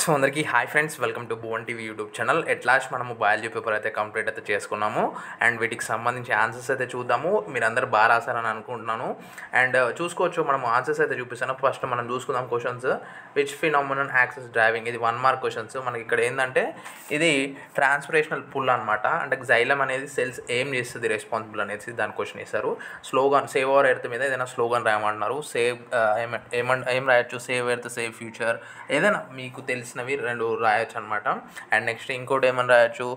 So అందరికీ hi friends, welcome to Bhuvan TV YouTube channel. At last మనము biology paper అయితే complete అయితే చేసుకున్నాము అండ్ వీటికి సంబంధించి ఆన్సర్స్ అయితే చూద్దాము. మీరు అందరూ బాగా రాశారని అనుకుంటున్నాను అండ్ చూసుకోవచ్చు. మనము ఆన్సర్స్ అయితే చూపిస్తాను. ఫస్ట్ మనం చూసుకుందాం questions. Which phenomenon access driving, ఇది 1 మార్క్ క్వశ్చన్స్. మనకి ఇక్కడ ఏంటంటే ఇది ట్రాన్స్పిరేషనల్ పుల్ అనమాట. అంటే జైలం అనేది సెల్స్ ఏం చేస్తుంది రెస్పాన్సిబుల్ అనేది దాని క్వశ్చన్ ఇస్తారు. స్లోగన్ సేవ్ అవర్ ఎర్త్ మీద ఏదైనా స్లోగన్ రాయమంటున్నారు. సేవ్ ఏం రాయొచ్చు, సేవ్ ఎర్త్, సేవ్ ఫ్యూచర్, ఏదైనా మీకు తెలిసినవి 2 రాయొచ్చు అనమాట. అండ్ నెక్స్ట్ ఇంకోటి ఏమని రాయొచ్చు,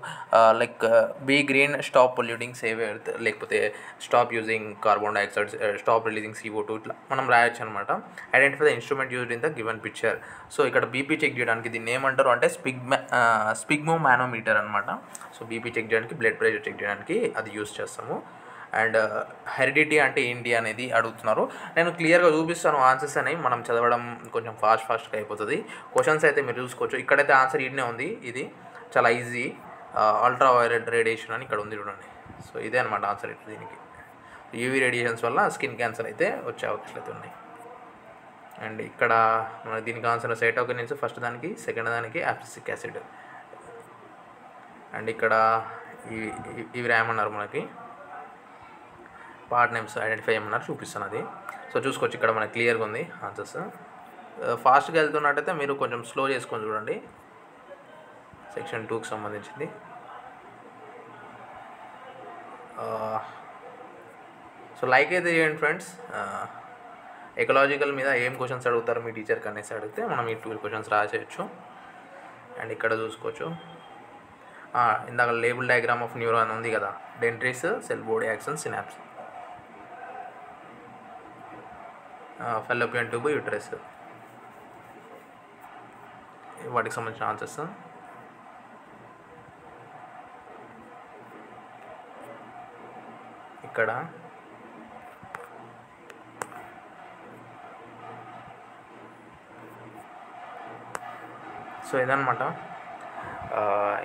like be green, stop polluting, save earth, లేకపోతే stop using carbon dioxide, stop releasing CO2, ఇట్లా మనం రాయొచ్చు అనమాట. Identify the instrument used in the given picture. So ఇక్కడ బీపీ చెక్ చేయడానికి దీన్ని ఏమంటారు అంటే స్పిగ్మో మానోమీటర్ అనమాట. సో బీపీ చెక్ చేయడానికి, బ్లడ్ ప్రెషర్ చెక్ చేయడానికి అది యూజ్ చేస్తాము. అండ్ హెరిడిటీ అంటే ఏంటి అనేది అడుగుతున్నారు. నేను క్లియర్గా చూపిస్తాను ఆన్సర్స్ అని, మనం చదవడం కొంచెం ఫాస్ట్గా అయిపోతుంది. క్వశ్చన్స్ అయితే మీరు చూసుకోవచ్చు. ఇక్కడైతే ఆన్సర్ ఈడనే ఉంది. ఇది చాలా ఈజీ. అల్ట్రా వైలెట్ రేడియేషన్ అని ఇక్కడ ఉంది చూడండి. సో ఇదే అనమాట ఆన్సర్. ఇటు దీనికి యూవీ రేడియేషన్స్ వల్ల స్కిన్ క్యాన్సర్ అయితే వచ్చే అవకాశాలు అయితే ఉన్నాయి. అండ్ ఇక్కడ మన దీనికి ఆన్సర్ సైటోకినిన్స్, ఫస్ట్ దానికి, సెకండ్ దానికి అబ్సిసిక్ యాసిడ్. అండ్ ఇక్కడ ఇవి రాయమన్నారు, మనకి పార్ట్ నేమ్స్ ఐడెంటిఫై చేయమన్నారు, చూపిస్తాను అది. సో చూసుకోవచ్చు, ఇక్కడ మనకి క్లియర్గా ఉంది ఆన్సర్స్. ఫాస్ట్గా వెళ్తున్నట్టయితే మీరు కొంచెం స్లో చేసుకొని చూడండి. సెక్షన్ 2కి సంబంధించింది. సో లైక్ అయితే చేయండి ఫ్రెండ్స్. ఎకలాజికల్ మీద ఏం క్వశ్చన్స్ అడుగుతారు మీ టీచర్కి అనేసి అడిగితే మనం ఈ 12 క్వశ్చన్స్ రాసేయచ్చు. అండ్ ఇక్కడ చూసుకోవచ్చు, ఇందాక లేబుల్ డయాగ్రామ్ ఆఫ్ న్యూరాన్ ఉంది కదా, dendrites, cell body action, synapse, fallopian tube, uterus, వాటికి సంబంధించిన ఆన్సర్స్. ఇక్కడ సో ఇదనమాట.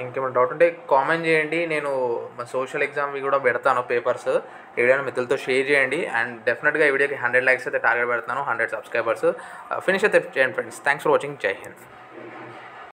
ఇంకేమైనా డౌట్ ఉంటే కామెంట్ చేయండి. నేను మా సోషల్ ఎగ్జామ్వి కూడా పెడతాను పేపర్స్. ఈ వీడియోని మిత్రులతో షేర్ చేయండి. అండ్ డెఫినెట్గా ఈ వీడియోకి 100 likes అయితే టార్గెట్ పెడతాను, 100 subscribers. ఫినిష్ అయితే చేయండి ఫ్రెండ్స్. Thanks for watching. జై హింద్.